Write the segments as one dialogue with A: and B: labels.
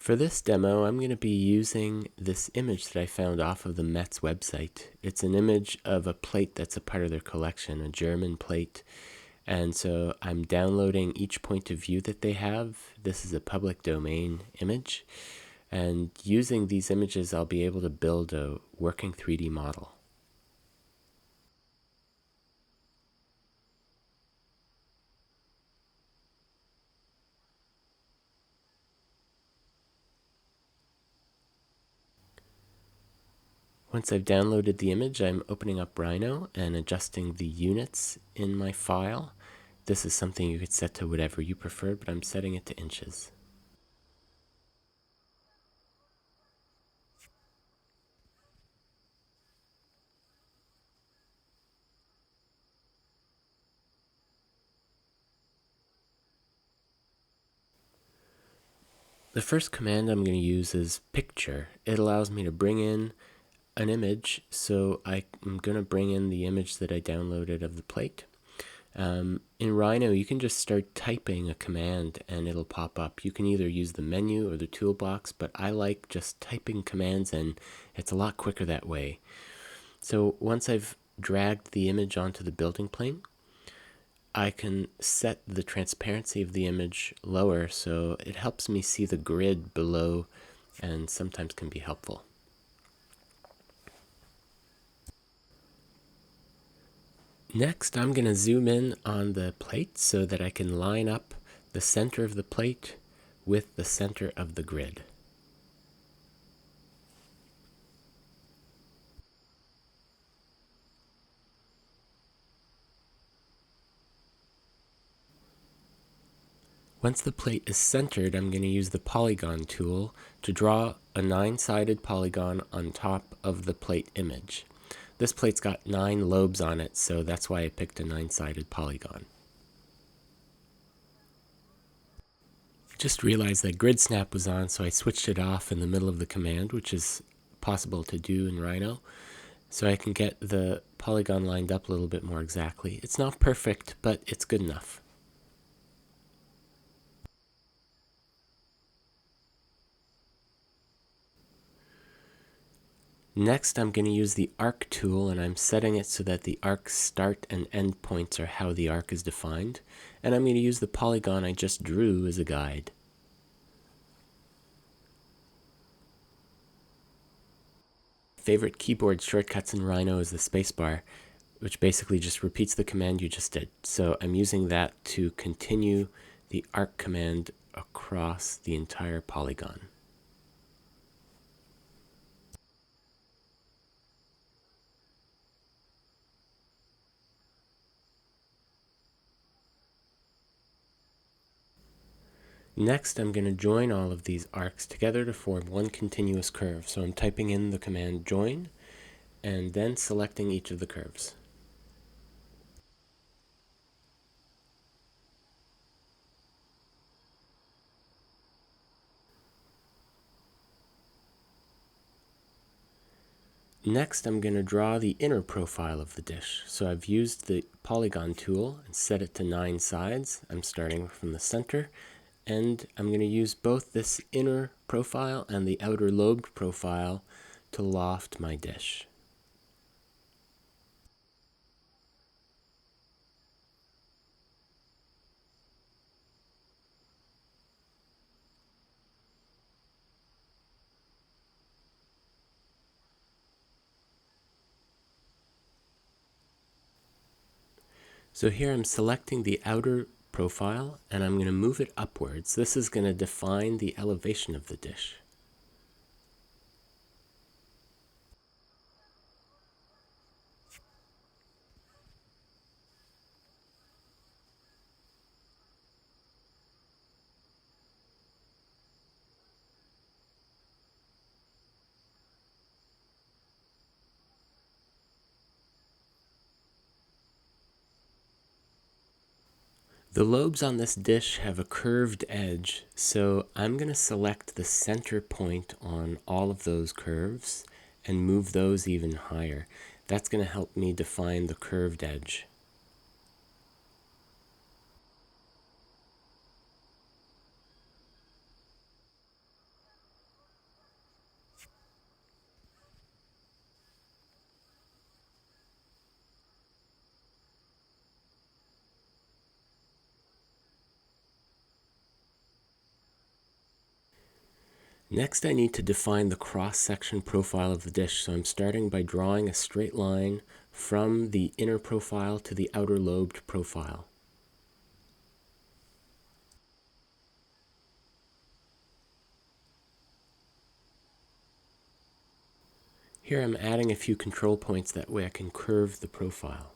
A: For this demo, I'm going to be using this image that I found off of the Met's website. It's an image of a plate that's a part of their collection, a German plate. And so I'm downloading each point of view that they have. This is a public domain image. And using these images, I'll be able to build a working 3D model. Once I've downloaded the image, I'm opening up Rhino and adjusting the units in my file. This is something you could set to whatever you prefer, but I'm setting it to inches. The first command I'm going to use is picture. It allows me to bring in an image, so I'm going to bring in the image that I downloaded of the plate. In Rhino, you can just start typing a command and it'll pop up. You can either use the menu or the toolbox, but I like just typing commands and it's a lot quicker that way. So once I've dragged the image onto the building plane, I can set the transparency of the image lower so it helps me see the grid below and sometimes can be helpful. Next, I'm going to zoom in on the plate so that I can line up the center of the plate with the center of the grid. Once the plate is centered, I'm going to use the Polygon tool to draw a 9-sided polygon on top of the plate image. This plate's got 9 lobes on it, so that's why I picked a 9-sided polygon. Just realized that grid snap was on, so I switched it off in the middle of the command, which is possible to do in Rhino, so I can get the polygon lined up a little bit more exactly. It's not perfect, but it's good enough. Next, I'm going to use the arc tool, and I'm setting it so that the arc's start and end points are how the arc is defined. And I'm going to use the polygon I just drew as a guide. Favorite keyboard shortcuts in Rhino is the spacebar, which basically just repeats the command you just did. So I'm using that to continue the arc command across the entire polygon. Next, I'm going to join all of these arcs together to form one continuous curve. So I'm typing in the command join and then selecting each of the curves. Next, I'm going to draw the inner profile of the dish. So I've used the Polygon tool and set it to 9 sides. I'm starting from the center, and I'm going to use both this inner profile and the outer lobed profile to loft my dish. So here I'm selecting the outer profile and I'm going to move it upwards. This is going to define the elevation of the dish. The lobes on this dish have a curved edge, so I'm going to select the center point on all of those curves and move those even higher. That's going to help me define the curved edge. Next, I need to define the cross-section profile of the dish, so I'm starting by drawing a straight line from the inner profile to the outer lobed profile. Here I'm adding a few control points, that way I can curve the profile.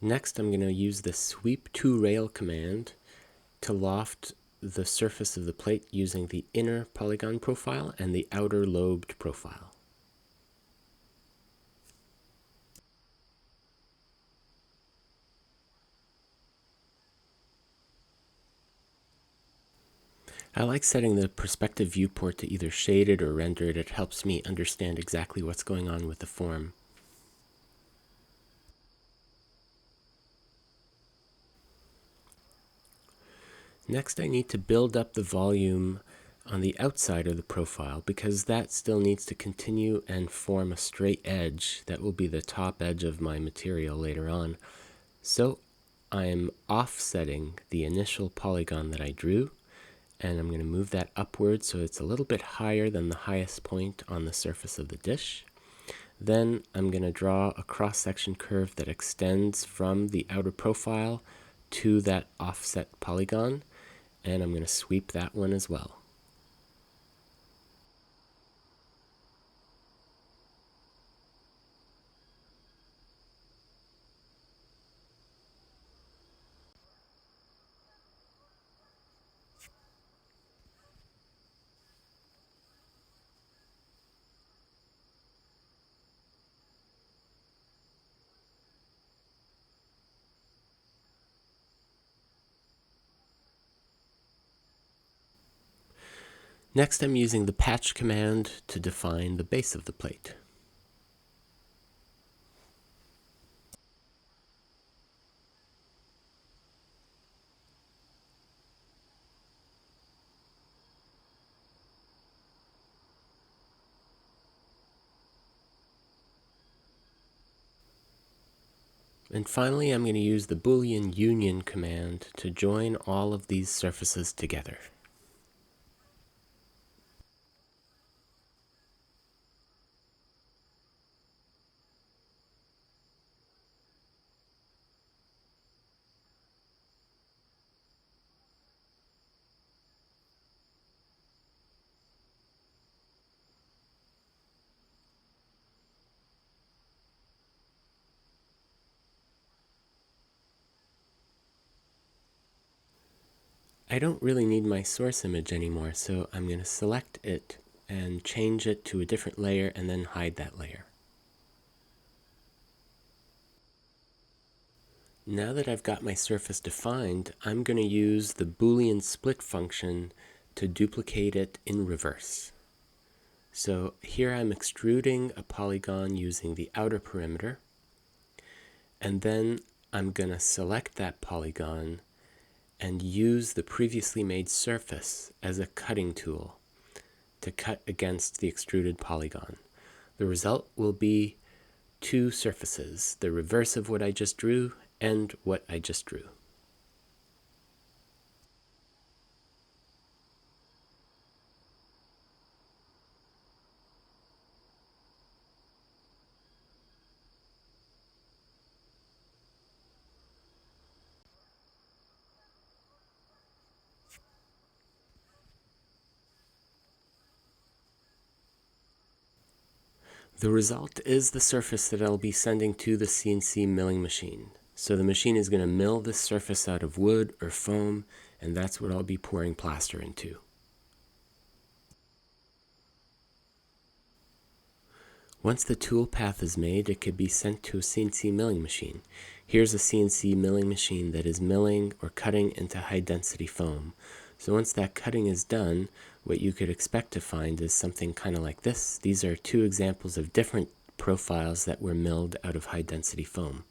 A: Next, I'm going to use the sweep to rail command to loft the surface of the plate using the inner polygon profile and the outer lobed profile. I like setting the perspective viewport to either shaded or rendered. It helps me understand exactly what's going on with the form. Next, I need to build up the volume on the outside of the profile, because that still needs to continue and form a straight edge that will be the top edge of my material later on. So I'm offsetting the initial polygon that I drew, and I'm going to move that upward so it's a little bit higher than the highest point on the surface of the dish. Then I'm going to draw a cross-section curve that extends from the outer profile to that offset polygon, and I'm going to sweep that one as well. Next, I'm using the patch command to define the base of the plate. And finally, I'm going to use the Boolean union command to join all of these surfaces together. I don't really need my source image anymore, so I'm going to select it and change it to a different layer and then hide that layer. Now that I've got my surface defined, I'm going to use the Boolean split function to duplicate it in reverse. So here I'm extruding a polygon using the outer perimeter, and then I'm going to select that polygon and use the previously made surface as a cutting tool to cut against the extruded polygon. The result will be two surfaces, the reverse of what I just drew and what I just drew. The result is the surface that I'll be sending to the CNC milling machine. So the machine is going to mill this surface out of wood or foam, and that's what I'll be pouring plaster into. Once the tool path is made, it could be sent to a CNC milling machine. Here's a CNC milling machine that is milling or cutting into high density foam. So once that cutting is done, what you could expect to find is something kind of like this. These are two examples of different profiles that were milled out of high density foam.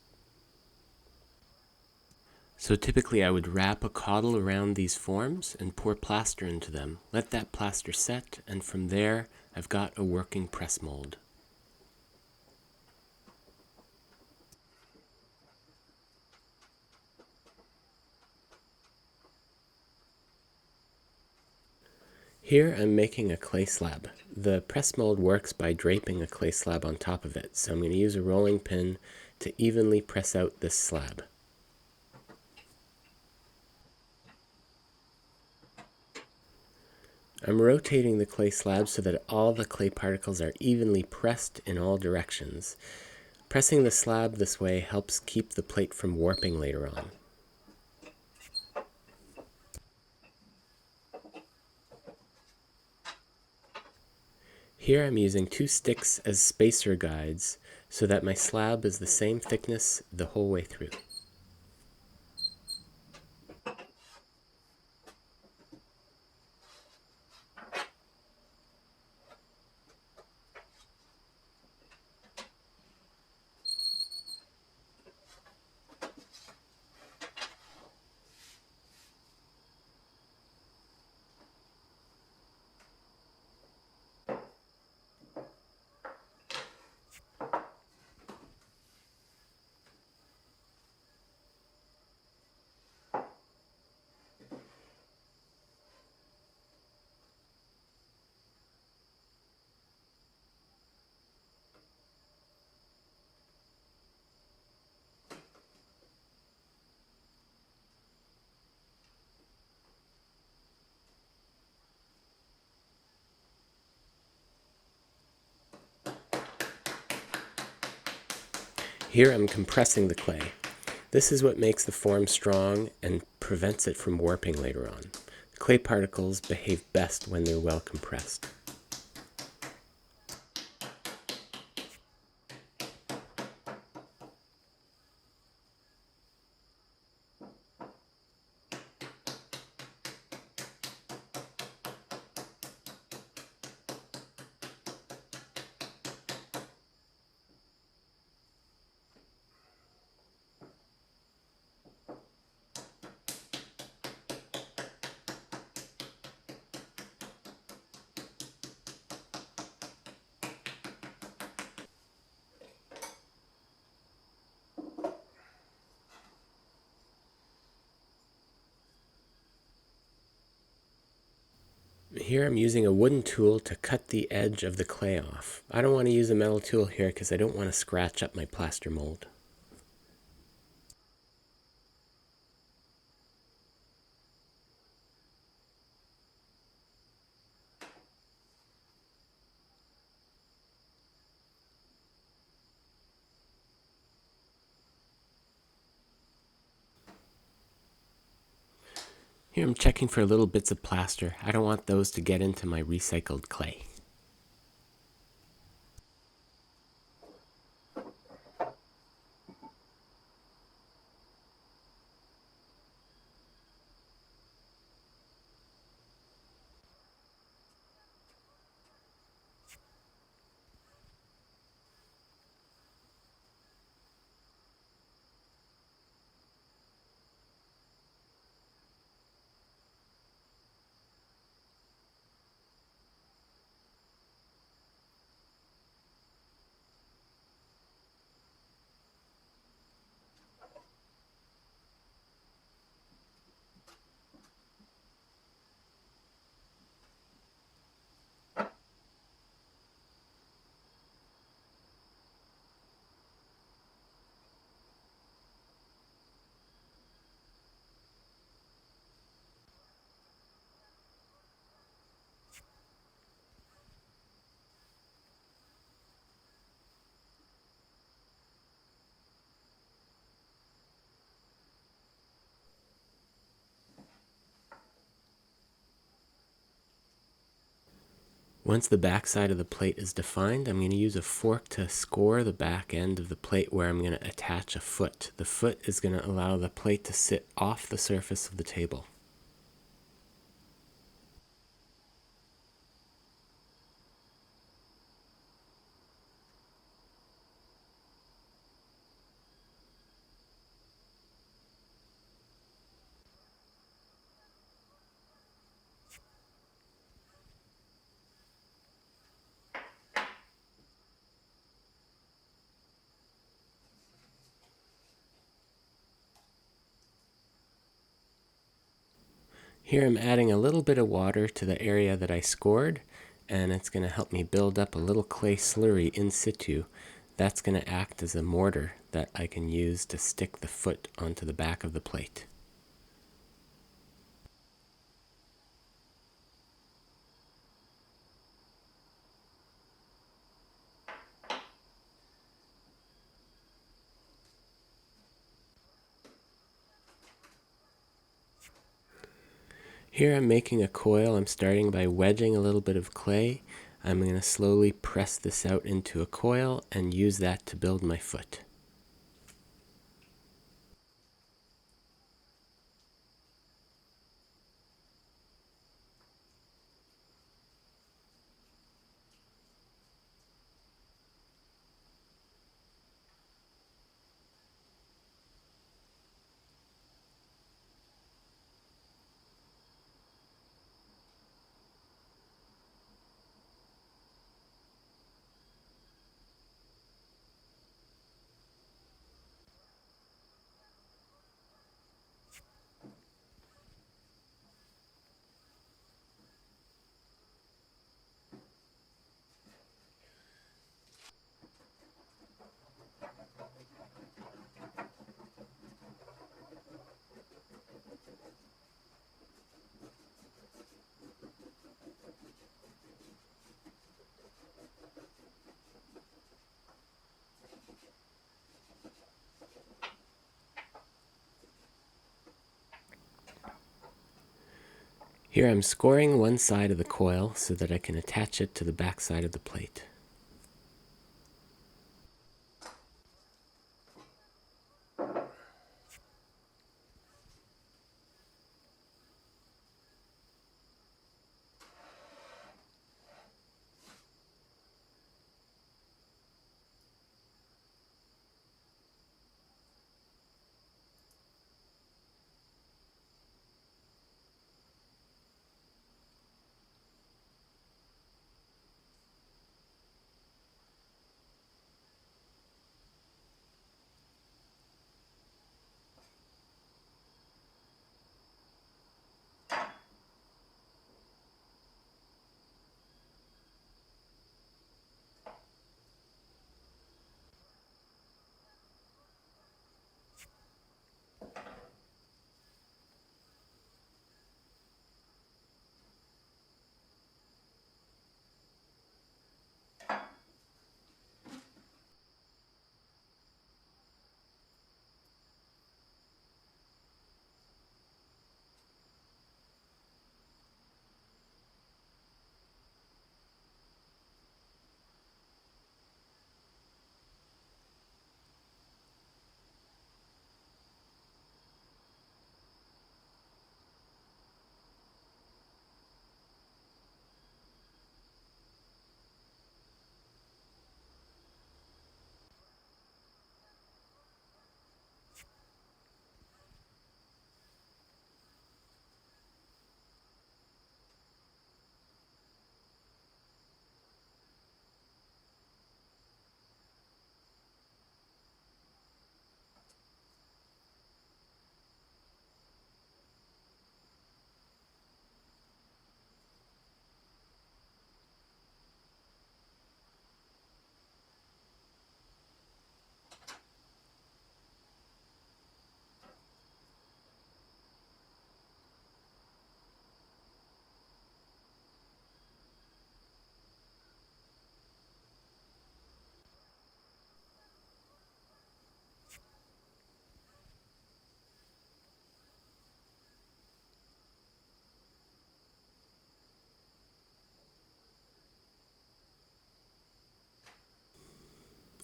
A: So typically I would wrap a caudal around these forms and pour plaster into them. Let that plaster set, and from there I've got a working press mold. Here I'm making a clay slab. The press mold works by draping a clay slab on top of it, so I'm going to use a rolling pin to evenly press out this slab. I'm rotating the clay slab so that all the clay particles are evenly pressed in all directions. Pressing the slab this way helps keep the plate from warping later on. Here I'm using two sticks as spacer guides so that my slab is the same thickness the whole way through. Here I'm compressing the clay. This is what makes the form strong and prevents it from warping later on. Clay particles behave best when they're well compressed. Here I'm using a wooden tool to cut the edge of the clay off. I don't want to use a metal tool here because I don't want to scratch up my plaster mold. Here I'm checking for little bits of plaster. I don't want those to get into my recycled clay. Once the back side of the plate is defined, I'm going to use a fork to score the back end of the plate where I'm going to attach a foot. The foot is going to allow the plate to sit off the surface of the table. Here I'm adding a little bit of water to the area that I scored, and it's going to help me build up a little clay slurry in situ. That's going to act as a mortar that I can use to stick the foot onto the back of the plate. Here I'm making a coil. I'm starting by wedging a little bit of clay. I'm going to slowly press this out into a coil and use that to build my foot. Here I'm scoring one side of the coil so that I can attach it to the back side of the plate.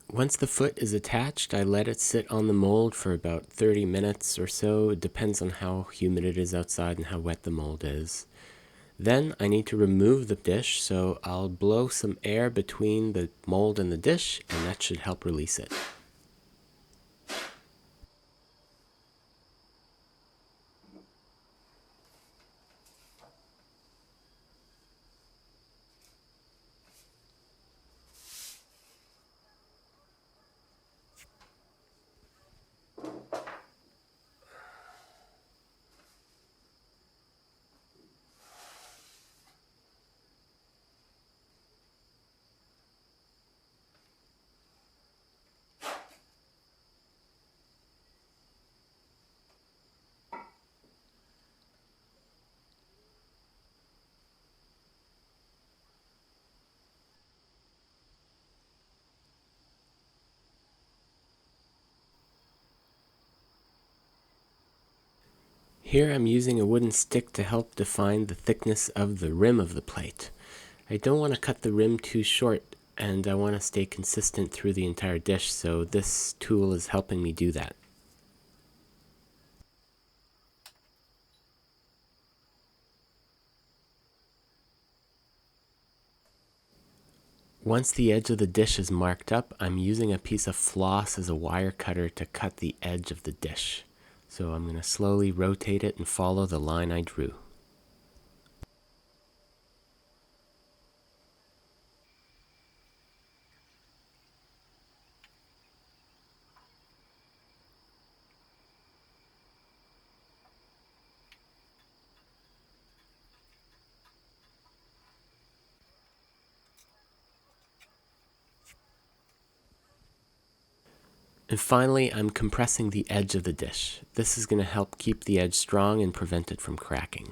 A: Once the foot is attached, I let it sit on the mold for about 30 minutes or so. It depends on how humid it is outside and how wet the mold is. Then I need to remove the dish, so I'll blow some air between the mold and the dish, and that should help release it. Here I'm using a wooden stick to help define the thickness of the rim of the plate. I don't want to cut the rim too short, and I want to stay consistent through the entire dish, so this tool is helping me do that. Once the edge of the dish is marked up, I'm using a piece of floss as a wire cutter to cut the edge of the dish. So I'm going to slowly rotate it and follow the line I drew. And finally, I'm compressing the edge of the dish. This is going to help keep the edge strong and prevent it from cracking.